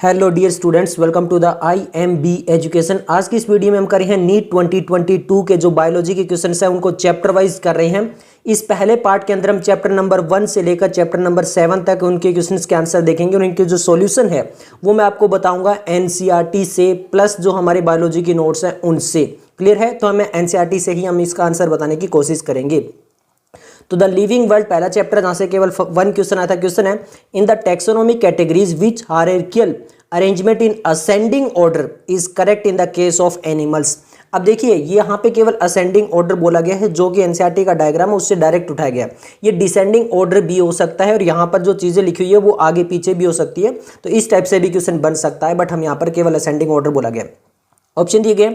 Hello dear students, welcome to the IMB education. आज की इस वीडियो में हम कर रहे हैं नीट 2022 के जो बायोलॉजी के क्वेश्चंस हैं उनको चैप्टर वाइज कर रहे हैं। इस पहले पार्ट के अंदर हम चैप्टर नंबर 1 से लेकर चैप्टर नंबर 7 तक उनके क्वेश्चंस के आंसर देखेंगे और इनके जो सॉल्यूशन है वो मैं आपको बताऊंगा NCERT से प्लस जो हमारे बायोलॉजी की नोट्स हैं उनसे। क्लियर है? तो हमें NCERT से ही हम इसका आंसर बताने की कोशिश करेंगे। तो द लिविंग वर्ल्ड पहला चैप्टर जहां से केवल 1 क्वेश्चन आया था। क्वेश्चन है in the taxonomy categories which hierarchical arrangement in ascending order is correct in the case of animals. अब देखिए ये यहाँ पे केवल असेंडिंग ऑर्डर बोला गया है जो कि NCERT का डायग्राम है उससे डायरेक्ट उठाया गया है। ये डिसेंडिंग ऑर्डर भी हो सकता है और यहाँ पर जो चीजें लिखी हुई है वो आगे पीछे भी हो सकती है। तो इस टाइप से भी क्वेश्चन बन सकता है, बट हम यहाँ पर केवल असेंडिंग ऑर्डर बोला गया। ऑप्शन दिए गए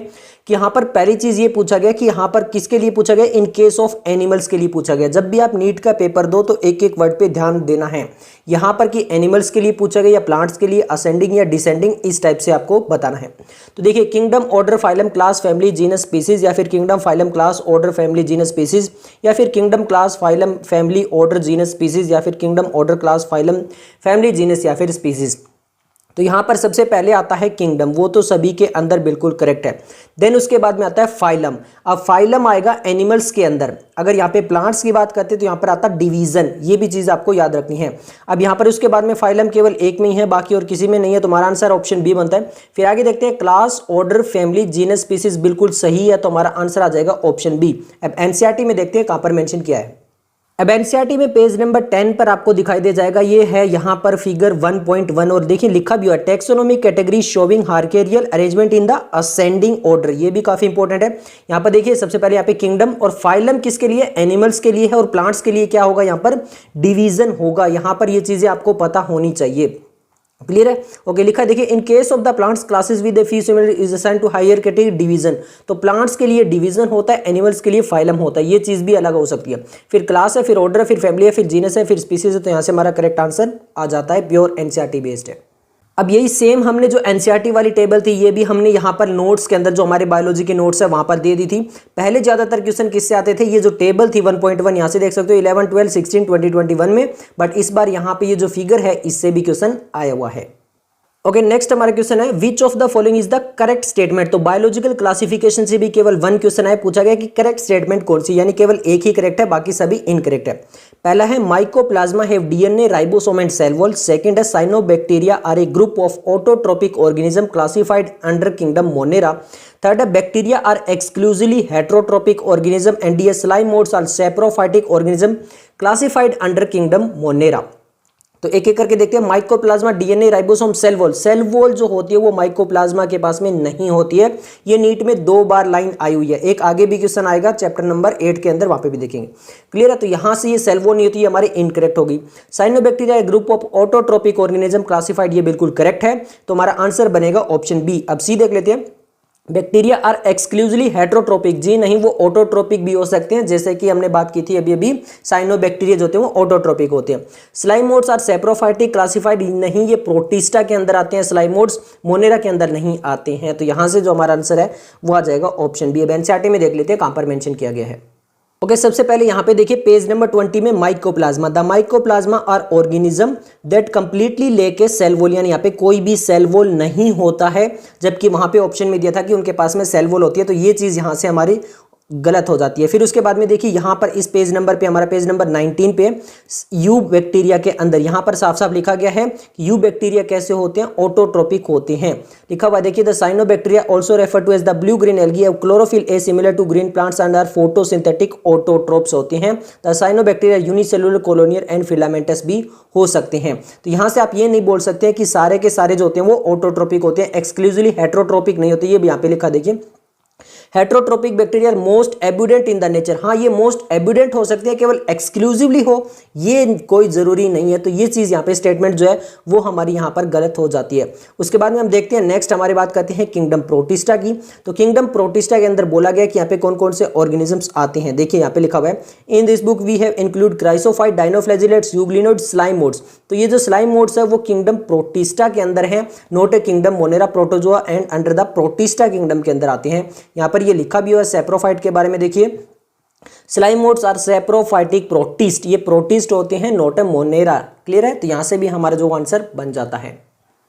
कि यहाँ पर पहली चीज ये पूछा गया कि यहाँ पर किसके लिए पूछा गया, इन केस ऑफ एनिमल्स के लिए पूछा गया। जब भी आप नीट का पेपर दो तो एक एक वर्ड पे ध्यान देना है। यहाँ पर कि एनिमल्स के लिए पूछा गया या प्लांट्स के लिए, असेंडिंग या डिसेंडिंग, इस टाइप से आपको बताना है। तो देखिए kingdom, order, phylum, class, family, genus, species, या फिर kingdom, phylum, class, order, family, genus, species, या फिर kingdom, class, phylum, family, order, genus, species, या फिर kingdom, order, class, phylum, family, genus, या फिर स्पीसीज। तो यहाँ पर सबसे पहले आता है किंगडम, वो तो सभी के अंदर बिल्कुल करेक्ट है। देन उसके बाद में आता है फाइलम। अब फाइलम आएगा एनिमल्स के अंदर। अगर यहाँ पे प्लांट्स की बात करते हैं तो यहाँ पर आता डिवीजन, ये भी चीज आपको याद रखनी है। अब यहाँ पर उसके बाद में फाइलम केवल एक में ही है, बाकी और किसी में नहीं है, तो हमारा आंसर ऑप्शन बी बनता है। फिर आगे देखते हैं class, order, family, genus, species, बिल्कुल सही है, तो हमारा आंसर आ जाएगा ऑप्शन बी। अब NCERT में देखते हैं कहाँ पर मेंशन किया है। अब NCERT में पेज नंबर 10 पर आपको दिखाई दे जाएगा, ये है यहाँ पर फिगर 1.1 और देखिए लिखा भी हुआ है taxonomy category showing hierarchical arrangement in the ascending order. ये भी काफी इंपॉर्टेंट है। यहाँ पर देखिए सबसे पहले यहाँ पे किंगडम और फाइलम किसके लिए, एनिमल्स के लिए है, और प्लांट्स के लिए क्या होगा, यहाँ पर डिवीजन होगा। यहाँ पर ये चीजें आपको पता होनी चाहिए। क्लियर है? ओके, लिखा है देखिए in case of the plants classes with few similar is assigned to higher category division. तो प्लांट्स के लिए डिवीजन होता है, एनिमल्स के लिए फाइलम होता है। ये चीज भी अलग हो सकती है। फिर क्लास है, फिर ऑर्डर है, फिर फैमिली है, फिर जीनस है, फिर स्पीसीज है। तो यहाँ से हमारा करेक्ट आंसर आ जाता है, प्योर NCERT बेस्ड है। अब यही सेम हमने जो NCERT वाली टेबल थी ये भी हमने यहाँ पर नोट्स के अंदर जो हमारे बायोलॉजी के नोट्स है वहां पर दे दी थी। पहले ज्यादातर क्वेश्चन किससे आते थे, ये जो टेबल थी 1.1 यहाँ से देख सकते हो 11, 12, 16, 20, 21 में, बट इस बार यहाँ पे ये जो फिगर है इससे भी क्वेश्चन आया हुआ है। ओके, नेक्स्ट हमारा क्वेश्चन है विच of the following is the correct statement. तो बायोलॉजिकल क्लासिफिकेशन से भी केवल 1 क्वेश्चन है, पूछा गया कि करेक्ट स्टेटमेंट कौन सी, यानी केवल एक ही करेक्ट है, बाकी सभी इनकरेक्ट है। पहला है mycoplasma have DNA, ribosome and cell wall. Second है cyanobacteria are a group of autotrophic organism classified under kingdom Monera. Third है bacteria are exclusively heterotrophic organism and the slime moulds are saprophytic organism classified under kingdom Monera. तो एक एक करके देखते हैं। Mycoplasma, DNA, ribosome, cell wall. Cell wall जो होती है वो माइकोप्लाज्मा के पास में नहीं होती है। ये नीट में 2 बार लाइन आई हुई है, एक आगे भी क्वेश्चन आएगा चैप्टर नंबर 8 के अंदर, वहां पे भी देखेंगे। क्लियर है? तो यहां से ये सेल वॉल नहीं होती है, हमारी इनकरेक्ट होगी। Cyanobacteria group of autotrophic organism classified, ये बिल्कुल करेक्ट है, तो हमारा आंसर बनेगा ऑप्शन बी। अब सी देख लेते हैं। बैक्टीरिया आर एक्सक्लूसिवली हेटरोट्रोपिक, जी नहीं, वो ऑटोट्रोपिक भी हो सकते हैं, जैसे कि हमने बात की थी अभी अभी, साइनोबैक्टीरिया जो होते हैं वो ऑटोट्रोपिक होते हैं। स्लाइमोड्स आर सैप्रोफाइटिक क्लासिफाइड, नहीं, ये प्रोटिस्टा के अंदर आते हैं स्लाइमोड्स, मोनेरा के अंदर नहीं आते हैं। तो यहां से जो हमारा आंसर है वो आ जाएगा ऑप्शन बी। अब NCERT में देख लेते हैं कहां पर मेंशन किया गया है। ओके, सबसे पहले यहाँ पे देखिए पेज नंबर 20 में mycoplasma. The mycoplasma are organism that completely lack cell wall, यानी यहाँ पे कोई भी सेल वॉल नहीं होता है, जबकि वहां पे ऑप्शन में दिया था कि उनके पास में सेल वॉल होती है। तो ये चीज यहाँ से हमारी गलत हो जाती है। फिर उसके बाद में देखिए यहाँ पर इस पेज नंबर पे, हमारा पेज नंबर 19 पे यू बैक्टीरिया के अंदर यहाँ पर साफ साफ लिखा गया है कि यू बैक्टीरिया कैसे होते हैं, ऑटोट्रोपिक होते हैं। लिखा हुआ देखिए the cyanobacteria also refer to as the blue green algae of chlorophyll a similar to green plants and are photosynthetic autotrophs होते हैं। The cyanobacteria unicellular colonial and filamentous भी हो सकते हैं। तो यहाँ से आप ये नहीं बोल सकते कि सारे के सारे जो होते हैं वो ऑटोट्रोपिक होते हैं, एक्सक्लूसिवली हेटरोट्रोपिक नहीं होते। ये भी यहाँ पे लिखा देखिए heterotrophic bacteria most abundant in the nature. हाँ, ये मोस्ट एब्यूडेंट हो सकते हैं, केवल एक्सक्लूसिवली हो ये कोई जरूरी नहीं है। तो ये चीज यहाँ पे स्टेटमेंट जो है वो हमारी यहाँ पर गलत हो जाती है। उसके बाद में हम देखते हैं नेक्स्ट हमारी बात करते हैं किंगडम प्रोटिस्टा की। तो किंगडम प्रोटिस्टा के अंदर बोला गया कि यहाँ पे कौन कौन से ऑर्गेनिजम्स आते हैं। देखिए यहाँ पे लिखा हुआ है in this book we have include chrysophyte, dinoflagellates, euglenoid, slime moulds. तो ये जो स्लाइम मोड्स है वो किंगडम प्रोटिस्टा के अंदर है, note A kingdom Monera, protozoa and under the protista kingdom के अंदर आते हैं। यहाँ पर ये लिखा भी हुआ है सैप्रोफाइट के बारे में। देखिए स्लाइमोड्स आर सैप्रोफाइटिक प्रोटिस्ट, ये प्रोटिस्ट होते हैं, नोट ए मोनेरा। क्लियर है? तो यहां से भी हमारा जो आंसर बन जाता है।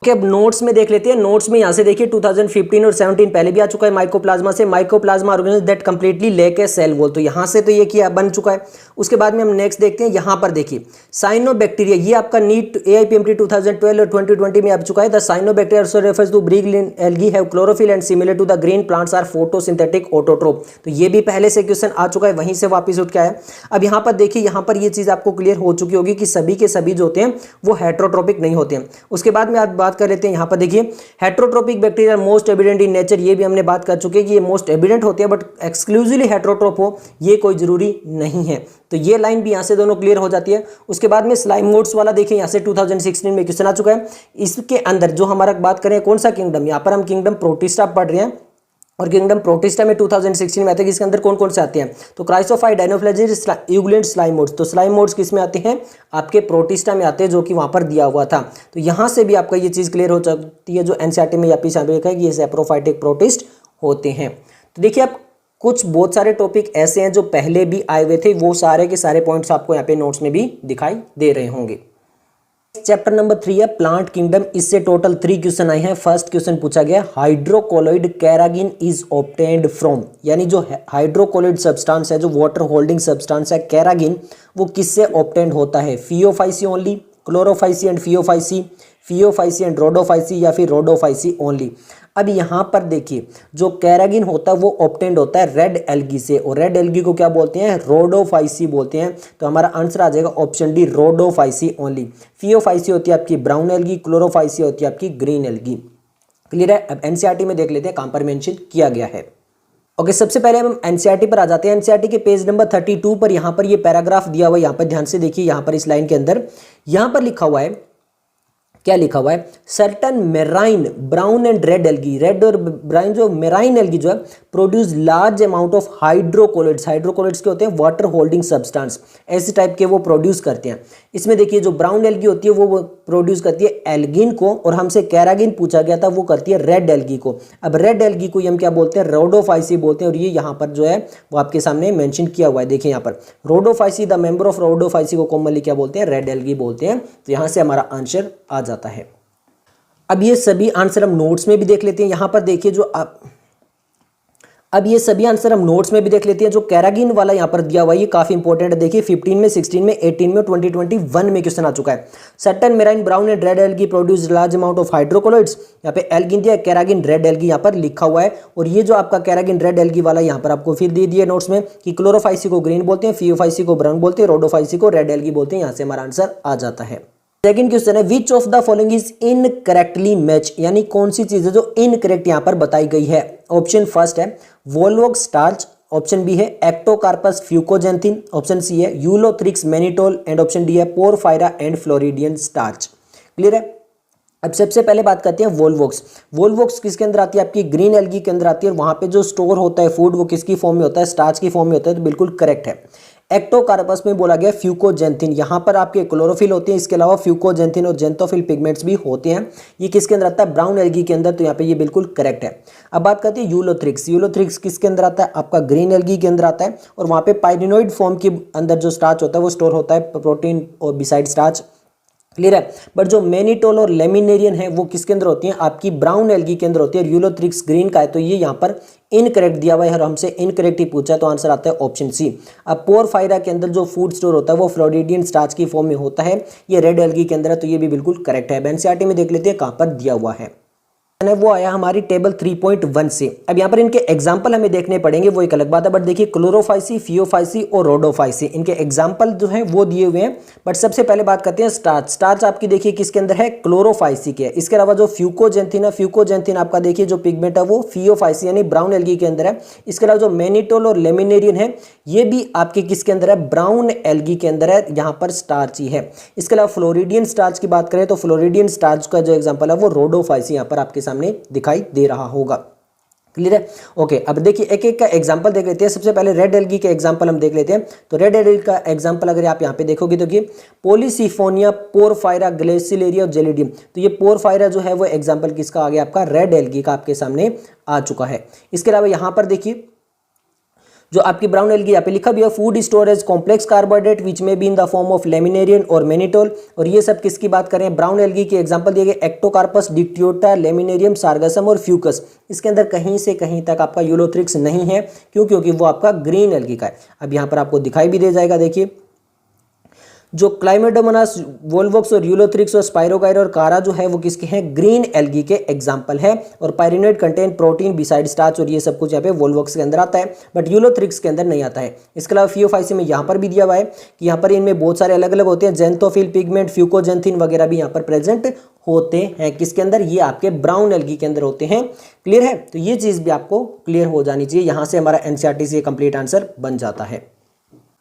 ओके, अब नोट्स में देख लेते हैं। नोट्स में यहाँ से देखिए 2015 और 17 पहले भी आ चुका है माइकोप्लाज्मा से, mycoplasma organism that completely lack a cell wall, तो यहाँ से तो ये किया बन चुका है। उसके बाद में हम नेक्स्ट देखते हैं, यहाँ पर देखिए साइनोबैक्टीरिया, ये आपका नीट AIPMT 2012 और 2020 में आ चुका है। The cyanobacteria also refers to blue green algae have chlorophyll and similar to the green plants are photosynthetic autotroph, तो ये भी पहले से क्वेश्चन आ चुका है, वहीं से वापस उठ के आया। अब यहाँ पर देखिए, यहाँ पर ये चीज आपको क्लियर हो चुकी होगी कि सभी के सभी जो होते हैं वो हेट्रोट्रोपिक नहीं होते हैं। उसके बाद में आप बात कर लेते हैं, यहाँ पर देखिए heterotrophic bacteria most evident in nature, ये भी हमने बात कर चुके हैं कि ये मोस्ट एविडेंट होते हैं, बट एक्सक्लूसिवली हेट्रोट्रोप हो ये कोई जरूरी नहीं है। तो ये लाइन भी यहाँ से दोनों क्लियर हो जाती है। उसके बाद में स्लाइम मोड्स वाला देखिए, यहाँ से 2016 में क्वेश्चन आ चुका है। इसके अंदर जो हमारा बात करें कौन सा किंगडम, यहाँ पर हम किंगडम प्रोटिस्टा पढ़ रहे हैं, और किंगडम प्रोटिस्टा में 2016 में आते हैं। इसके अंदर कौन कौन से आते हैं, तो क्राइसोफाइट, डाइनोफ्लैजिस, यूगुलेंट, स्लाइम मोड्स, तो स्लाइम मोड्स किस में आते हैं, आपके प्रोटिस्टा में आते हैं, जो कि वहां पर दिया हुआ था। तो यहां से भी आपका ये चीज क्लियर हो जाती है, जो एनसीईआरटी में या पीछे लिखा है कि ये सैप्रोफाइटिक प्रोटिस्ट होते हैं। तो देखिए आप कुछ बहुत सारे टॉपिक ऐसे हैं जो पहले भी आए हुए थे, वो सारे के सारे पॉइंट्स आपको यहाँ पे नोट्स में भी दिखाई दे रहे होंगे। चैप्टर नंबर 3 है प्लांट किंगडम, इससे टोटल 3 क्वेश्चन आए हैं। फर्स्ट क्वेश्चन पूछा गया हाइड्रोकोलोइड कैरागिन इज ऑब्टेन्ड फ्रॉम, यानी जो हाइड्रोकोलोइड सब्सटेंस है, जो वाटर होल्डिंग सब्सटेंस है कैरागिन, वो किससे ऑब्टेन्ड होता है, Phaeophyceae only, Chlorophyceae and Phaeophyceae, Phaeophyceae and Rhodophyceae, या फिर रोडोफाइसी ओनली। अब यहाँ पर देखिए जो कैरागिन होता है वो ऑब्टेन्ड होता है रेड एल्गी से, और रेड एल्गी को क्या बोलते हैं, रोडोफाइसी बोलते हैं। तो हमारा आंसर आ जाएगा option D, Rhodophyceae only. Phaeophyceae होती है आपकी ब्राउन एल्गी, क्लोरोफाइसी होती है आपकी ग्रीन एल्गी। क्लियर है। अब एनसीईआरटी में देख लेते हैं कहां पर मेंशन किया गया है। ओके, सबसे पहले हम एनसीईआरटी पर आ जाते हैं। एनसीईआरटी के पेज नंबर 32 पर यहाँ पर ये पैराग्राफ दिया हुआ है, यहाँ पर ध्यान से देखिए, यहाँ पर इस लाइन के अंदर यहाँ पर लिखा हुआ है, क्या लिखा हुआ है, certain marine brown and red algae, red और ब्राउन जो मेराइन एल्गी जो है प्रोड्यूस लार्ज अमाउंट ऑफ हाइड्रोकोलोइड्स, हाइड्रोकोलोइड्स के होते हैं वाटर होल्डिंग सब्सटेंस, ऐसे टाइप के वो प्रोड्यूस करते हैं। इसमें देखिए जो ब्राउन एल्गी होती है वो प्रोड्यूस करती है एल्गिन को, और हमसे कैरागिन पूछा गया था वो करती है रेड एल्गी को। अब रेड एल्गी को हम क्या बोलते हैं, रोडोफाइसी बोलते हैं, और ये यहाँ पर जो है वो आपके सामने मेंशन किया हुआ है। देखिए यहाँ पर Rhodophyceae, the member of Rhodophyceae को कॉमनली क्या बोलते हैं, रेड एल्गी बोलते हैं। तो यहाँ से हमारा आंसर आ जाता है। अब ये सभी आंसर हम नोट्स में भी देख लेते हैं। यहां पर देखिए जो अब ये सभी आंसर हम नोट्स में भी देख लेते हैं। जो कैरागिन वाला यहां पर दिया हुआ है ये काफी इंपॉर्टेंट है। देखिए 15 में, 16 में, 18 में, 2021 में क्वेश्चन आ चुका है। Certain marine brown and red algae produce large amount of hydrocolloids, यहाँ पे एल्गिन दिया, कैरागिन रेड एल्गी यहाँ पर लिखा हुआ है। और ये जो आपका कैरागिन रेड एल्गी वाला यहाँ पर आपको फिर दे दिया नोट्स में कि क्लोरोफाइसी को ग्रीन बोलते हैं, फियोफाइसी को ब्राउन बोलते हैं, रोडोफाइसी को रेड एल्गी बोलते हैं। यहाँ से हमारा आंसर आ जाता है। सेकंड क्वेश्चन है विच of the following is incorrectly match, यानी कौन सी चीज है जो इनकरेक्ट यहां पर बताई गई है। ऑप्शन फर्स्ट है वोल्वोक्स स्टार्च, ऑप्शन बी है एक्टोकार्पस फ्यूकोजेंथिन, ऑप्शन सी है ulothrix mannitol, and option D है porphyra and floridean starch. Clear है। अब सबसे पहले बात करते हैं वोल्वोक्स। वोल्वोक्स किसके अंदर आती है, आपकी ग्रीन एल्गी के अंदर आती है, और वहां पे जो स्टोर होता है फूड वो किसकी फॉर्म में होता है, स्टार्च की फॉर्म में होता है। तो बिल्कुल करेक्ट है। एक्टोकार्पस में बोला गया फ्यूकोजेंथिन, यहाँ पर आपके क्लोरोफिल होती है, इसके अलावा फ्यूकोजेंथिन और जेंथोफिल पिगमेंट्स भी होते हैं। ये किसके अंदर आता है, ब्राउन एल्गी के अंदर। तो यहाँ पे ये बिल्कुल करेक्ट है। अब बात करते हैं यूलोथ्रिक्स। यूलोथ्रिक्स किसके अंदर आता है, आपका ग्रीन एल्गी के अंदर आता है, और वहाँ पे पाइरिनोइड फॉर्म के अंदर जो स्टार्च होता है वो स्टोर होता है प्रोटीन और बिसाइड स्टार्च। क्लियर है। बट जो मैनिटोल और लेमिनेरियन है वो किसके अंदर होती हैं, आपकी ब्राउन एल्गी के अंदर होती है, और यूलोथ्रिक्स ग्रीन का है। तो ये यहाँ पर इनकरेक्ट दिया हुआ है, और हमसे इनकरेक्ट ही पूछा है, तो आंसर आता है ऑप्शन सी। अब पोरफायरा के अंदर जो फूड स्टोर होता है वो फ्लोरिडियन स्टार्च की फॉर्म में होता है, ये रेड एल्गी के अंदर है। तो ये भी बिल्कुल करेक्ट है। एनसीईआरटी में देख लेते हैं कहाँ पर दिया हुआ है। वो आया हमारी टेबल 3.1 से। अब यहाँ पर इनके एग्जाम्पल हमें देखने पड़ेंगे, वो एक अलग बात है। बट देखिए क्लोरोफाइसी, फियोफाइसी और रोडोफाइसी, इनके एग्जाम्पल जो है वो दिए हुए हैं। बट सबसे पहले बात करते हैं स्टार्च। स्टार्च आपकी देखिए किसके अंदर है, क्लोरोफाइसी के। इसके अलावा जो फ्यूकोजेंथिन है, फ्यूकोजेंथिन आपका देखिए जो पिगमेंट है वो फियोफाइसी यानी ब्राउन एल्गी के अंदर है। इसके अलावा जो मैनिटोल और लेमिनेरियन है ये भी आपके किसके अंदर है, ब्राउन एल्गी के अंदर है, यहाँ पर स्टार्च ही है। इसके अलावा फ्लोरिडियन स्टार्च की बात करें तो फ्लोरिडियन स्टार्च का जो एग्जाम्पल है वो रोडोफाइसी यहाँ पर आपके सामने दिखाई दे रहा होगा। क्लियर है। ओके, अब देखिए एक एक का एग्जांपल देख लेते हैं। सबसे पहले रेड एल्गी के एग्जांपल हम देख लेते हैं। तो रेड एल्गी का एग्जांपल अगर आप यहाँ पे देखोगे तो कि पॉलीसिफोनिया, पोरफायरा, ग्लेसिलेरिया और जेलिडियम। तो ये पोरफायरा जो है वो एग्जांपल किसका आ गया, आपका रेड एल्गी का आपके सामने आ चुका है। इसके अलावा यहाँ पर देखिए जो आपकी ब्राउन एल्गी यहाँ पे लिखा भी है food storage complex carbohydrate which में be in the form of laminarin और मेनिटोल। और ये सब किसकी बात करें, ब्राउन एल्गी के एग्जांपल दिए गए एक्टोकार्पस, डिक्टियोटा, लेमिनेरियम, सार्गसम और फ्यूकस। इसके अंदर कहीं से कहीं तक आपका यूलोथ्रिक्स नहीं है, क्यों, क्योंकि वो आपका ग्रीन एल्गी का है। अब यहाँ पर आपको दिखाई भी दे जाएगा, देखिए जो क्लाइमेडोमोनास, वोल्वोक्स और यूलोथ्रिक्स और स्पाइरोगाइरा और कारा जो है वो किसके हैं, ग्रीन एल्गी के एग्जांपल है। और पायरिनेट कंटेन प्रोटीन बिसाइड स्टार्च, और ये सब कुछ यहाँ पे वोल्वोक्स के अंदर आता है, बट यूलोथ्रिक्स के अंदर नहीं आता है। इसके अलावा फियोफाइसी में यहाँ पर भी दिया हुआ है कि यहाँ पर इनमें बहुत सारे अलग अलग होते हैं, जेंथोफिल, पिगमेंट, फ्यूकोजेंथिन वगैरह भी यहाँ पर प्रेजेंट होते हैं। किसके अंदर, ये आपके ब्राउन एल्गी के अंदर होते हैं। क्लियर है, तो ये चीज़ भी आपको क्लियर हो जानी चाहिए। यहाँ से हमारा एनसीईआरटी से कंप्लीट आंसर बन जाता है।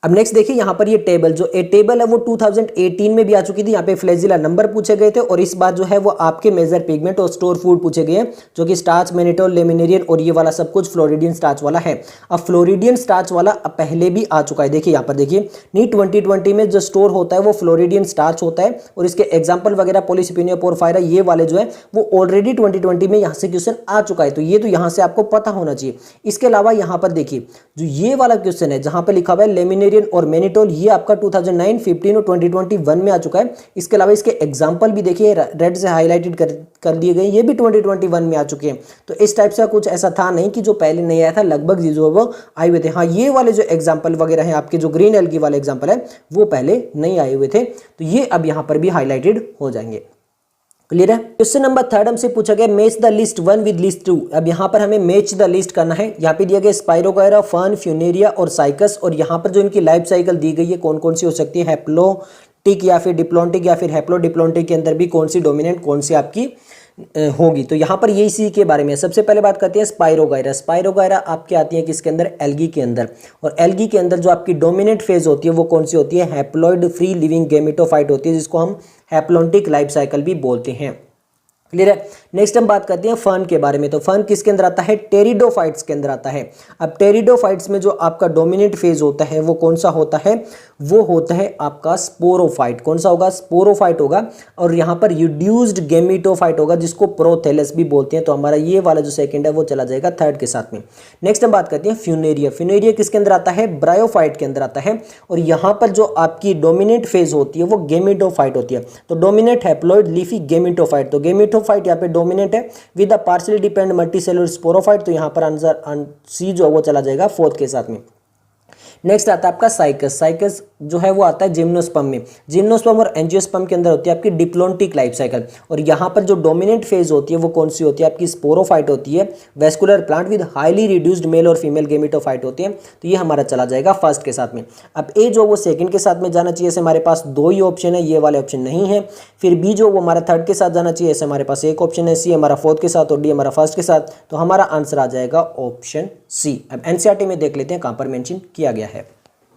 अब नेक्स्ट देखिए यहाँ पर ये टेबल, जो ए टेबल है वो 2018 में भी आ चुकी थी। यहाँ पे फ्लैजिला नंबर पूछे गए थे, और इस बार जो है वो आपके मेजर पिगमेंट और स्टोर फूड पूछे गए हैं, जो कि स्टार्च, मेनिटोल, लेमिनेरियन और ये वाला सब कुछ फ्लोरिडियन स्टार्च वाला है। अब फ्लोरिडियन स्टार्च वाला पहले भी आ चुका है। देखिए यहाँ पर देखिए, नीट 2020 में जो स्टोर होता है वो फ्लोरिडियन स्टार्च होता है, और इसके एग्जाम्पल वगैरह पॉलीसिपिनिया पोरफायरा ये वाले जो है वो ऑलरेडी 2020 में यहाँ से क्वेश्चन आ चुका है, तो ये तो यहाँ से आपको पता होना चाहिए। इसके अलावा यहाँ पर देखिए जो ये वाला क्वेश्चन है जहाँ पर लिखा हुआ है लेमिनेरियन और मेनिटोल, ये आपका 2009, 15 और 2021 में आ चुका है। इसके अलावा इसके एग्जाम्पल भी देखिए रेड से हाईलाइटेड कर दिए गए, ये भी 2021 में आ चुके हैं। तो इस टाइप से कुछ ऐसा था नहीं कि जो पहले नहीं आया था, लगभग जो वो आए हुए थे। हाँ, ये वाले जो एग्जाम्पल वगैरह हैं आपके, जो ग्रीन एल्गी वाले एग्जाम्पल है वो पहले नहीं आए हुए थे, तो ये अब यहाँ पर भी हाईलाइटेड हो जाएंगे। क्लियर है। क्वेश्चन नंबर 3 हमसे पूछा गया match the list 1 with list 2। अब यहाँ पर हमें मैच द लिस्ट करना है। यहाँ पे दिया गया स्पाइरोगायरा, फर्न, फ्यूनेरिया और साइकस, और यहाँ पर जो इनकी लाइफ साइकिल दी गई है कौन कौन सी हो सकती है, हैप्लोटिक या फिर डिप्लॉन्टिक या फिर हैप्लोडिप्लॉन्टिक के अंदर भी कौन सी डोमिनेंट कौन सी आपकी होगी। तो यहाँ पर ये इसी के बारे में सबसे पहले बात करते हैं स्पाइरोगायरा। स्पाइरोगायरा आपके आती है किसके अंदर, एल्गी के अंदर, और एल्गी के अंदर जो आपकी डोमिनेंट फेज होती है वो कौन सी होती है, हैप्लॉइड फ्री लिविंग गेमेटोफाइट होती है, जिसको हम हैप्लोन्टिक लाइफ साइकिल भी बोलते हैं। क्लियर है। नेक्स्ट हम बात करते हैं फर्न के बारे में। तो फर्न किसके अंदर आता है, टेरिडोफाइट्स के अंदर आता है। अब टेरिडोफाइट्स में जो आपका डोमिनेंट फेज होता है वो कौन सा होता है, वो होता है आपका स्पोरोफाइट। कौन सा होगा, स्पोरोफाइट होगा, और यहाँ पर रिड्यूस्ड गेमिटोफाइट होगा, जिसको प्रोथेलस भी बोलते हैं। तो हमारा ये वाला जो सेकंड है वो चला जाएगा थर्ड के साथ में। नेक्स्ट हम बात करते हैं फ्यूनेरिया। फ्यूनेरिया किसके अंदर आता है, ब्रायोफाइट के अंदर आता है, और यहाँ पर जो आपकी डोमिनेंट फेज होती है वो गेमिटोफाइट होती है। तो डोमिनेंट हैप्लॉइड लीफी गेमिटोफाइट, तो गेमिटोफाइट यहाँ पे डोमिनेंट है with the partially dependent multicellular sporophyte. तो यहाँ पर आंसर सी जो है वो चला जाएगा फोर्थ के साथ में। नेक्स्ट आता है आपका साइकस। साइकस जो है वो आता है जिम्नोस्पर्म में। जिम्नोस्पर्म और एंजियोस्पर्म के अंदर होती है आपकी डिप्लॉन्टिक लाइफ साइकिल, और यहाँ पर जो डोमिनेंट फेज होती है वो कौन सी होती है, आपकी स्पोरोफाइट होती है। Vascular plant with highly reduced male और फीमेल गेमिटोफाइट होती है। तो ये हमारा चला जाएगा फर्स्ट के साथ में। अब ए जो वो सेकंड के साथ में जाना चाहिए, ऐसे हमारे पास दो ही ऑप्शन है, ये वाले ऑप्शन नहीं है। फिर बी जो वो हमारा थर्ड के साथ जाना चाहिए, ऐसे हमारे पास एक ऑप्शन है। सी हमारा फोर्थ के साथ और डी हमारा फर्स्ट के साथ। तो हमारा आंसर आ जाएगा ऑप्शन सी। अब एनसीईआरटी में देख लेते हैं कहाँ पर मेंशन किया गया है।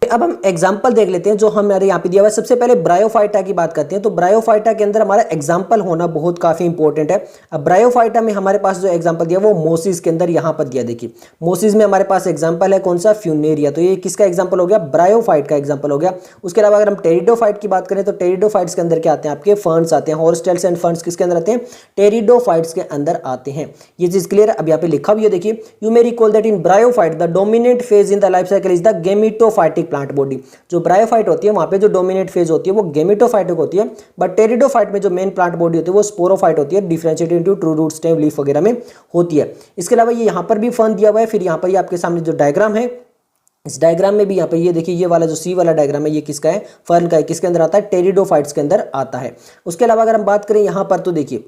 अब हम एग्जाम्पल देख लेते हैं जो हमारे यहाँ पे दिया हुआ है। सबसे पहले ब्रायोफाइटा की बात करते हैं। तो ब्रायोफाइटा के अंदर हमारा एग्जाम्पल होना बहुत काफी इंपॉर्टेंट है। अब ब्रायोफाइटा में हमारे पास जो एग्जाम्पल दिया वो मोसिस के अंदर यहाँ पर दिया। देखिए मोसिस में हमारे पास एग्जाम्पल है कौन सा, फ्यूनेरिया। तो ये किसका एग्जाम्पल हो गया, ब्रायोफाइट का एग्जाम्पल हो गया। उसके अलावा अगर हम टेरिडोफाइट की बात करें तो टेरिडोफाइट्स के अंदर क्या आते हैं, आपके फर्न्स आते हैं। हॉर्स्टेल्स एंड फर्न्स किसके अंदर आते हैं, टेरिडोफाइट्स के अंदर आते हैं। ये चीज क्लियर है। अब यहाँ पे लिखा भी है, देखिए you may recall that in bryophyte the dominant phase in the life cycle is the gametophytic plant body. जो ब्रायोफाइट होती है वहां पे जो डोमिनेंट फेज होती है वो गेमिटोफाइटिक होती है, बट टेरिडोफाइट में जो मेन प्लांट बॉडी होती है वो स्पोरोफाइट होती है, differentiated into true root, stem, leaf वगैरह में होती है। इसके अलावा ये यहाँ पर भी फर्न दिया हुआ है। फिर यहाँ पर ये आपके सामने जो डायग्राम है, इस डायग्राम में भी यहाँ पे ये देखिए ये वाला जो सी वाला डायग्राम है ये किसका है, फर्न का है। किसके अंदर आता है, टेरिडोफाइट्स के अंदर आता है। उसके अलावा अगर हम बात करें यहाँ पर तो देखिए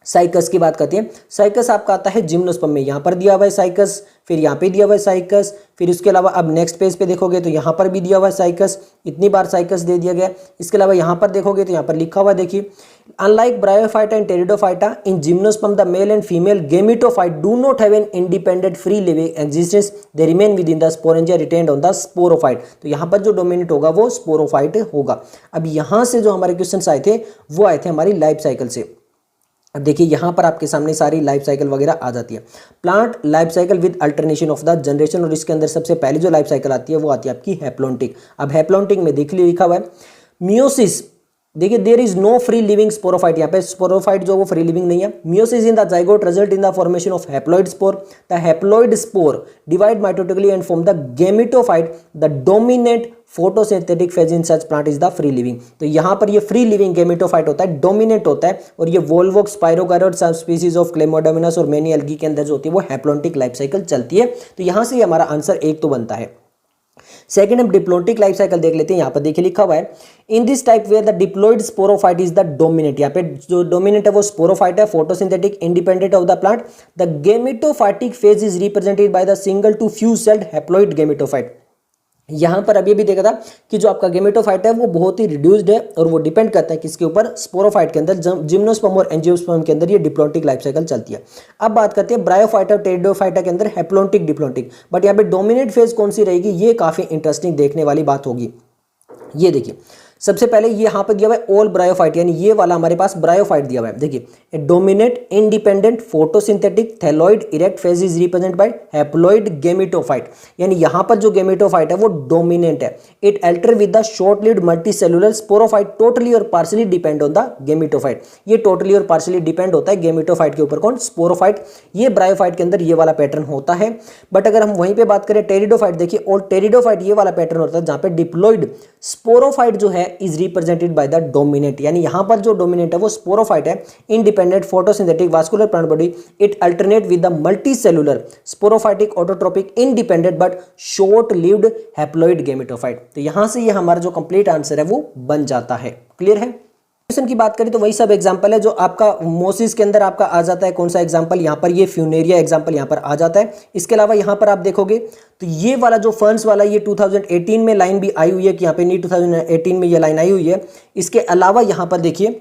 साइकस की बात करते हैं। साइकस आपका आता है जिम्नोस्पर्म में, यहाँ पर दिया हुआ है साइकस, फिर यहाँ पे दिया हुआ है साइकस। फिर उसके अलावा अब नेक्स्ट पेज पे देखोगे तो यहाँ पर भी दिया हुआ है साइकस, इतनी बार साइकस दे दिया गया। इसके अलावा यहाँ पर देखोगे तो यहाँ पर लिखा हुआ देखिए unlike bryophyta and pteridophyta in gymnosperm the male and female gametophyte do not have an independent free living existence, they remain with in the sporangia retained on the sporophyte. तो यहाँ पर जो डोमिनेंट होगा वो स्पोरोफाइट होगा। अब यहाँ से जो हमारे क्वेश्चन आए थे वो आए थे हमारी लाइफ साइकिल से। अब देखिए यहाँ पर आपके सामने सारी लाइफ साइकिल वगैरह आ जाती है। Plant life cycle with alternation of the generation, और इसके अंदर सबसे पहली जो लाइफ साइकिल आती है वो आती है आपकी हैप्लॉन्टिक। अब हैप्लॉन्टिक में देख लिया लिखा हुआ है मियोसिस देखिए there is no free living sporophyte, यहाँ पे स्पोरोफाइट जो वो फ्री लिविंग नहीं है। Meiosis in the zygote result in the formation of haploid spore, the haploid spore divide mitotically and form the gametophyte, the dominant photosynthetic phase in such plant is the free living. तो यहाँ पर ये free living gametophyte होता है, dominant होता है, और ये वोल्वोक्स, स्पाइरोगायरोड, सब स्पीसीज ऑफ क्लेमोडोमिनस और मेनी एल्गी के अंदर जो होती है वो हैप्लॉन्टिक लाइफ साइकिल चलती है। तो यहाँ से हमारा आंसर एक तो बनता है। सेकेंड हम डिप्लोन्टिक लाइफ साइकिल देख लेते हैं। यहाँ पर देखिए लिखा हुआ है in this type where the diploid sporophyte is the dominant, यहाँ पे जो डोमिनेंट है वो स्पोरोफाइट है, photosynthetic, independent of the plant. The gametophytic phase is represented by the single to few celled haploid gametophyte. यहाँ पर अभी भी देखा था कि जो आपका गेमेटोफाइट है वो बहुत ही रिड्यूस्ड है और वो डिपेंड करता है किसके ऊपर, स्पोरोफाइट के अंदर, जिम्नोस्पर्म और एंजियोस्पर्म के अंदर ये डिप्लॉन्टिक लाइफ साइकिल चलती है। अब बात करते हैं ब्रायोफाइटा और टेरिडोफाइटा के अंदर हैप्लॉन्टिक, डिप्लॉन्टिक, बट यहाँ पे डोमिनेंट फेज कौन सी रहेगी, ये काफी इंटरेस्टिंग देखने वाली बात होगी। ये देखिए सबसे पहले ये यहाँ पर दिया हुआ है ऑल ब्रायोफाइट, यानी ये वाला हमारे पास ब्रायोफाइट दिया हुआ है। देखिए dominant, independent, photosynthetic, thalloid, erect phase is represented by haploid gametophyte, यानी यहाँ पर जो गेमेटोफाइट है वो डोमिनेंट है। It alter with the short lived multicellular sporophyte totally और partially depend on the gametophyte. ये टोटली और पार्शियली डिपेंड होता है गेमेटोफाइट के ऊपर, कौन, स्पोरोफाइट। ये ब्रायोफाइट के अंदर ये वाला पैटर्न होता है। बट अगर हम वहीं पे बात करें टेरिडोफाइट, देखिए और टेरिडोफाइट ये वाला पैटर्न होता है जहाँ पे डिप्लॉइड स्पोरोफाइट जो है is represented by the dominant, यानी यहां पर जो डोमिनेंट है वो स्पोरोफाइट है, independent, photosynthetic, vascular plant body. It alternate with the multicellular sporophytic, autotrophic, independent but short lived haploid gametophyte. तो यहां से ये हमारा जो कंप्लीट आंसर है वो बन जाता है। क्लियर है? क्वेश्चन की बात करें तो वही सब एग्जांपल है जो आपका मोसिस के अंदर आपका आ जाता है। कौन सा एग्जांपल, यहाँ पर ये फ्यूनेरिया एग्जांपल यहाँ पर आ जाता है। इसके अलावा यहाँ पर आप देखोगे तो ये वाला जो फर्न्स वाला ये 2018 में लाइन भी आई हुई है कि यहाँ पे नहीं 2018 में ये लाइन आई हुई है। इसके अलावा यहाँ पर देखिए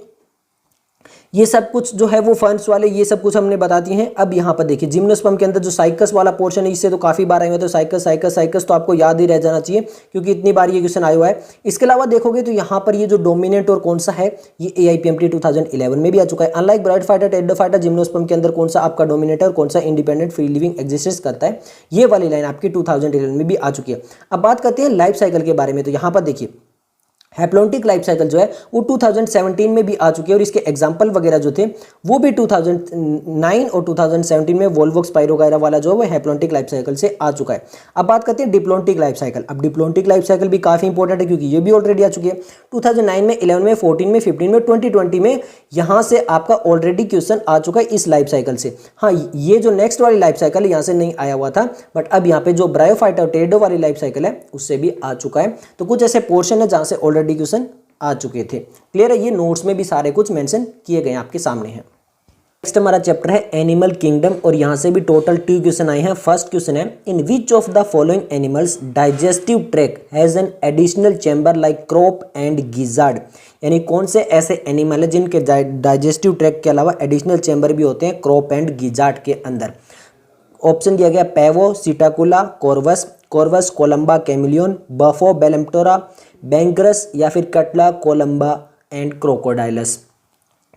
ये सब कुछ जो है वो फर्न्स वाले ये सब कुछ हमने बता दिए हैं। अब यहाँ पर देखिए जिम्नोस्पर्म के अंदर जो साइकस वाला पोर्शन है इससे तो काफी बार आए हुए, तो साइकस साइकस साइकस तो आपको याद ही रह जाना चाहिए क्योंकि इतनी बार ये क्वेश्चन आया हुआ है। इसके अलावा देखोगे तो यहाँ पर ये जो डोमिनेंट और कौन सा है ये AIPMT 2011 में भी आ चुका है। अनलाइक ब्रायोफाइटा, टेरिडोफाइटा, जिम्नोस्पर्म के अंदर कौन सा आपका डोमिनेट है और कौन सा इंडिपेंडेंट फ्री लिविंग एग्जिस्टेंस करता है, ये वाली लाइन आपकी 2011 में भी आ चुकी है। अब बात करते हैं लाइफ साइकिल के बारे में। तो यहाँ पर देखिए हैप्लॉन्टिक लाइफ साइकिल जो है वो 2017 में भी आ चुकी है और इसके एग्जाम्पल वगैरह जो थे वो भी 2009 और 2017 में वोल्वोक्स, स्पाइरोगायरा वाला जो है वो हैप्लॉन्टिक लाइफ साइकिल से आ चुका है। अब बात करते हैं डिप्लॉन्टिक लाइफ साइकिल। अब डिप्लॉन्टिक लाइफ साइकिल भी काफी इंपॉर्टेंट है क्योंकि ये भी ऑलरेडी आ चुकी है 2009 में, 11 में, 14 में, 15 में, 2020 में। यहाँ से आपका ऑलरेडी क्वेश्चन आ चुका है इस लाइफ साइकिल से। हाँ, ये जो नेक्स्ट वाली लाइफ साइकिल है यहाँ से नहीं आया हुआ था, बट अब यहाँ पे जो ब्रायोफाइटा और टेरिडो वाली लाइफ साइकिल है उससे भी आ चुका है। तो कुछ ऐसे पोर्शन है जहाँ से ऑलरेडी क्वेश्चन आ चुके थे। क्लियर है? ये नोट्स में भी सारे कुछ मेंशन किए गए आपके सामने हैं। नेक्स्ट हमारा चैप्टर है एनिमल किंगडम और यहाँ से भी टोटल 2 क्वेश्चन आए हैं। फर्स्ट क्वेश्चन है in which of the following animals digestive tract has an additional chamber like crop and gizzard, यानी कौन से ऐसे एनिमल है जिनके डाइजेस्टिव ट्रैक्ट के अलावा एडिशनल चैम्बर भी होते हैं क्रॉप एंड गिजार्ड के अंदर। ऑप्शन दिया गया pavo, psittacula, corvus, corvus columba chameleon, bufo balaenoptera, bungarus या फिर कटला कोलंबा एंड क्रोकोडाइलस।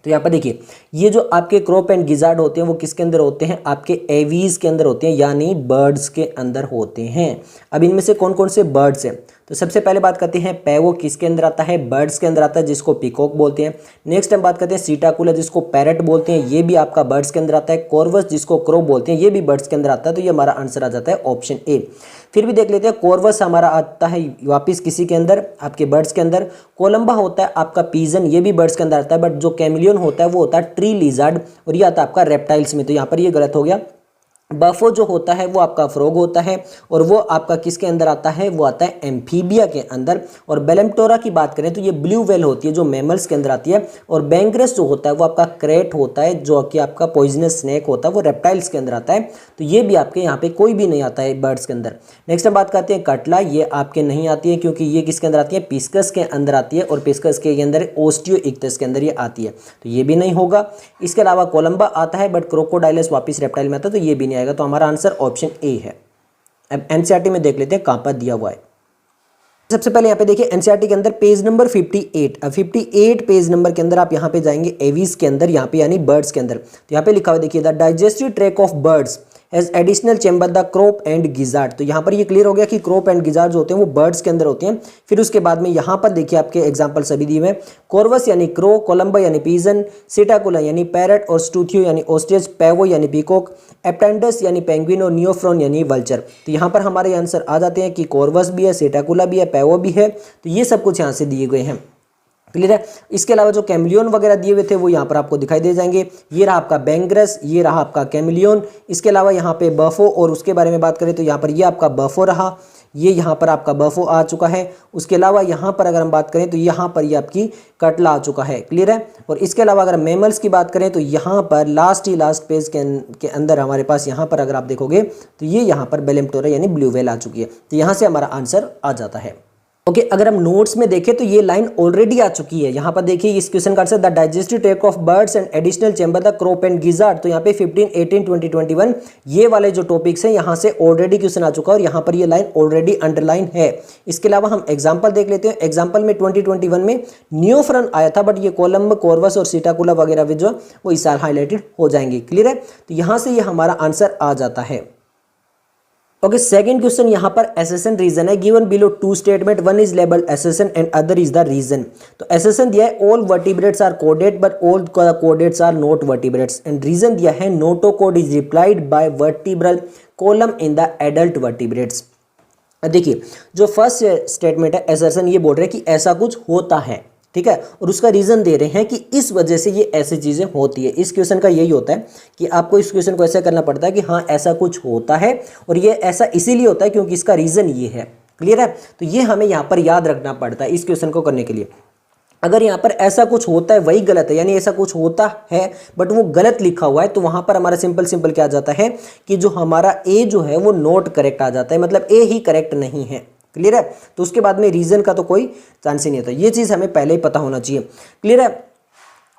तो यहाँ पर देखिए ये जो आपके क्रॉप एंड गिजार्ड होते हैं वो किसके अंदर होते हैं, आपके एवीज के अंदर होते हैं, यानी बर्ड्स के अंदर होते हैं। अब इनमें से कौन कौन से बर्ड्स हैं, तो सबसे पहले बात करते हैं पैवो, किसके अंदर आता है, बर्ड्स के अंदर आता है, जिसको पीकॉक बोलते हैं। नेक्स्ट हम बात करते हैं सीटाकुला, जिसको पैरट बोलते हैं, ये भी आपका बर्ड्स के अंदर आता है। कॉर्वस, जिसको क्रो बोलते हैं, ये भी बर्ड्स के अंदर आता है। तो ये हमारा आंसर आ जाता है ऑप्शन ए। फिर भी देख लेते हैं, कॉर्वस हमारा आता है वापिस किसी के अंदर, आपके बर्ड्स के अंदर। कोलंबा होता है आपका पीजन, ये भी बर्ड्स के अंदर आता है, बट जो कैमिलियन होता है वो होता है ट्री लिजार्ड और ये आता है आपका रेप्टाइल्स में। तो यहाँ पर ये गलत हो गया। बफो जो होता है वो आपका फ्रॉग होता है और वो आपका किसके अंदर आता है, वो आता है एम्फीबिया के अंदर। और बेलेम्प्टोरा की बात करें तो ये ब्लू व्हेल होती है जो मैमल्स के अंदर आती है। और बैंगरस जो होता है वो आपका क्रेट होता है जो कि आपका पॉइजनस स्नेक होता है, वो रेप्टाइल्स के अंदर आता है। तो ये भी आपके यहाँ पे कोई भी नहीं आता है बर्ड्स के अंदर। नेक्स्ट हम बात करते हैं कटला, ये आपके नहीं आती है क्योंकि ये किसके अंदर आती है, पिस्कस के अंदर आती है और पिस्कस के अंदर ओस्टियो इक्तस के अंदर ये आती है, तो ये भी नहीं होगा। इसके अलावा कोलंबा आता है बट क्रोकोडाइलस वापिस रेप्टाइल में आता है, तो ये भी नहीं आएगा। तो हमारा आंसर ऑप्शन ए है। अब एनसीईआरटी में देख लेते हैं कहां पर दिया हुआ है। सबसे पहले यहाँ पे देखिए एनसीईआरटी के अंदर पेज नंबर 58। अब 58 पेज नंबर के अंदर आप यहाँ पे जाएंगे एवीज के अंदर, यहाँ पे यानी बर्ड्स के अंदर। तो यहाँ पे लिखा हुआ देखिए the digestive tract of birds as additional chamber the crop and gizzard. तो यहाँ पर ये क्लियर हो गया कि क्रोप एंड गिजार्ड जो होते हैं वो बर्ड्स के अंदर होते हैं। फिर उसके बाद में यहाँ पर देखिए आपके एग्जाम्पल सभी दिए हुए हैं। कॉर्वस यानी क्रो, कोलंबा यानी पीजन, सिटाकुला यानी पैरट और स्टूथियो यानी ऑस्ट्रिच, पैवो यानी पीकॉक, एप्टेंडस यानी पेंगुइन और नियोफ्रॉन यानी वल्चर। तो यहाँ पर हमारे आंसर आ जाते हैं कि कॉर्वस भी है, सिटाकुला भी है, पैवो भी है। तो ये सब कुछ यहाँ से दिए गए हैं। क्लियर है। इसके अलावा जो कैमिलियन वगैरह दिए हुए थे वो यहाँ पर आपको दिखाई दे जाएंगे। ये रहा आपका बैंग्रस, ये रहा आपका कैमिलियन। इसके अलावा यहाँ पे बफो, और उसके बारे में बात करें तो यहाँ पर ये आपका बफो रहा, ये यहाँ पर आपका बफो आ चुका है। उसके अलावा यहाँ पर अगर हम बात करें तो यहाँ पर ये आपकी कटला आ चुका है। क्लियर है। और इसके अलावा अगर मैमल्स की बात करें तो यहाँ पर लास्ट पेज के अंदर हमारे पास यहाँ पर अगर आप देखोगे तो ये यहाँ पर बेलेम्प्टोरा यानी ब्लू व्हेल आ चुकी है। तो यहाँ से हमारा आंसर आ जाता है। ओके, अगर हम नोट्स में देखें तो ये लाइन ऑलरेडी आ चुकी है। यहाँ पर देखिए इस क्वेश्चन का answer the digestive tract of birds and additional chamber the crop and gizzard. तो यहाँ पे 15, 18, 20, 21 ये वाले जो टॉपिक्स हैं यहाँ से ऑलरेडी क्वेश्चन आ चुका है और यहाँ पर ये लाइन ऑलरेडी अंडरलाइन है। इसके अलावा हम एग्जाम्पल देख लेते हैं। एग्जाम्पल में 2021 में नियोफ्रॉन आया था, बट ये कोलंब, कॉर्वस और सिटाकुला वगैरह भी जो वो इस साल हाईलाइटेड हो जाएंगे। क्लियर है। तो यहाँ से ये हमारा आंसर आ जाता है। ओके, सेकंड क्वेश्चन यहाँ पर एसेसन रीजन है। Given below two statement, one is labelled assertion and other is the reason. तो एसेसन दिया है ऑल वर्टिब्रेट्स आर कोडेड but all chordates are not vertebrates, and reason दिया है notochord is replaced by vertebral column in the adult vertebrates. देखिए जो first statement है एसेसन, ये बोल रहे हैं कि ऐसा कुछ होता है, ठीक है, और उसका रीजन दे रहे हैं कि इस वजह से ये ऐसी चीजें होती है। इस क्वेश्चन का यही होता है कि आपको इस क्वेश्चन को ऐसे करना पड़ता है कि हाँ ऐसा कुछ होता है और ये ऐसा इसीलिए होता है क्योंकि इसका रीजन ये है। क्लियर है। तो ये हमें यहाँ पर याद रखना पड़ता है इस क्वेश्चन को करने के लिए। अगर यहाँ पर ऐसा कुछ होता है वही गलत है, यानी ऐसा कुछ होता है बट वो गलत लिखा हुआ है, तो वहां पर हमारा सिंपल क्या आ जाता है कि जो हमारा ए जो है वो नॉट करेक्ट आ जाता है, मतलब ए ही करेक्ट नहीं है। क्लियर है। तो उसके बाद में रीजन का तो कोई चांस ही नहीं होता। ये चीज हमें पहले ही पता होना चाहिए। क्लियर है।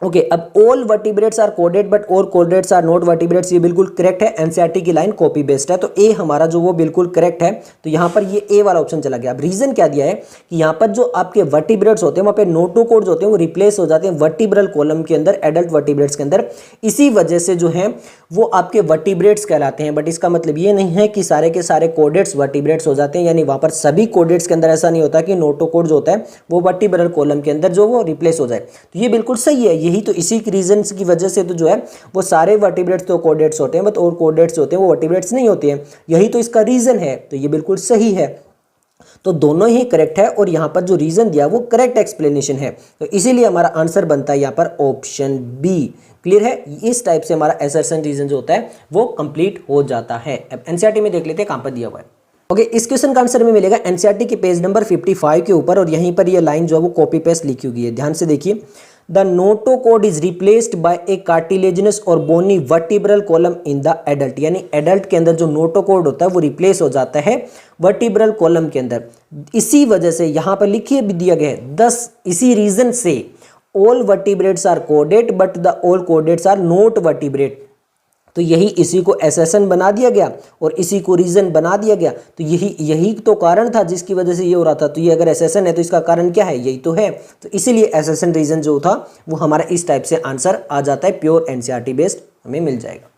ओके, अब ऑल वर्टिब्रेट्स आर कोडेड but all chordates are not vertebrates, ये बिल्कुल करेक्ट है। एनसीईआरटी की लाइन कॉपी बेस्ड है, तो ए हमारा जो वो बिल्कुल करेक्ट है। तो यहाँ पर ये ए वाला ऑप्शन चला गया। अब रीजन क्या दिया है कि यहाँ पर जो आपके वर्टिब्रेट्स होते हैं वहाँ पे नोटोकोड्स होते हैं वो रिप्लेस हो जाते हैं वर्टिब्रल कॉलम के अंदर, एडल्ट वर्टिब्रेट्स के अंदर। इसी वजह से जो है वो आपके वर्टिब्रेट्स कहलाते हैं। बट इसका मतलब ये नहीं है कि सारे के सारे कोडेट्स वर्टिब्रेट्स हो जाते हैं, यानी वहाँ पर सभी कोडेट्स के अंदर ऐसा नहीं होता कि नोटोकोड जो होता है वो वर्टिब्रल कॉलम के अंदर जो वो रिप्लेस हो जाए। तो ये बिल्कुल सही है। यही तो इसी रीजन की वजह से तो जो है वो सारे वर्टिब्रेट्स तो कोडेट्स होते हैं बट और कोडेट्स होते हैं वो वर्टिब्रेट्स नहीं होते हैं। यही तो इसका रीजन है। तो ये बिल्कुल सही है। तो दोनों ही करेक्ट है और यहाँ पर जो रीजन दिया वो करेक्ट एक्सप्लेनेशन है। तो इसीलिए हमारा आंसर बनता है यहाँ पर ऑप्शन बी। क्लियर है। इस टाइप से हमारा असर्शन रीजन जो होता है वो कंप्लीट हो जाता है। अब एनसीईआरटी में देख लेते हैं कहां पर दिया हुआ है। ओके, इस क्वेश्चन का आंसर में मिलेगा एनसीईआरटी के पेज नंबर 55 के ऊपर, और यहीं पर ये लाइन जो है वो कॉपी पेस्ट लिखी हुई है। ध्यान से देखिए, the notochord is replaced by a cartilaginous और bony vertebral column in the adult, यानी एडल्ट के अंदर जो नोटोकोड होता है वो रिप्लेस हो जाता है वर्टिब्रल कॉलम के अंदर। इसी वजह से यहाँ पर लिखिए भी दिया गया है 10, इसी रीजन से ऑल वर्टिब्रेट्स आर कोडेड but the all chordates are not vertebrate. तो यही इसी को एसेसन बना दिया गया और इसी को रीजन बना दिया गया। तो यही तो कारण था जिसकी वजह से ये हो रहा था। तो ये अगर एसेसन है तो इसका कारण क्या है, यही तो है। तो इसीलिए एसेसन रीजन जो था वो हमारा इस टाइप से आंसर आ जाता है, प्योर एनसीईआरटी बेस्ड हमें मिल जाएगा।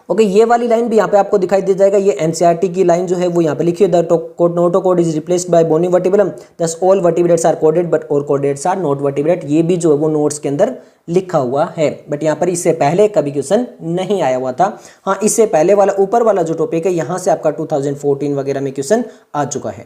ओके, ये वाली लाइन भी यहाँ पे आपको दिखाई दे जाएगा। ये एनसीईआरटी की लाइन जो है वो यहाँ पे लिखी है, the notochord is replaced by bony vertebra, thus all vertebrates are कोडेड but all chordates are not vertebrate. ये भी जो है वो नोट्स के अंदर लिखा हुआ है, बट यहाँ पर इससे पहले कभी क्वेश्चन नहीं आया हुआ था। हाँ, इससे पहले वाला ऊपर वाला जो टॉपिक है यहाँ से आपका 2014 वगैरह में क्वेश्चन आ चुका है।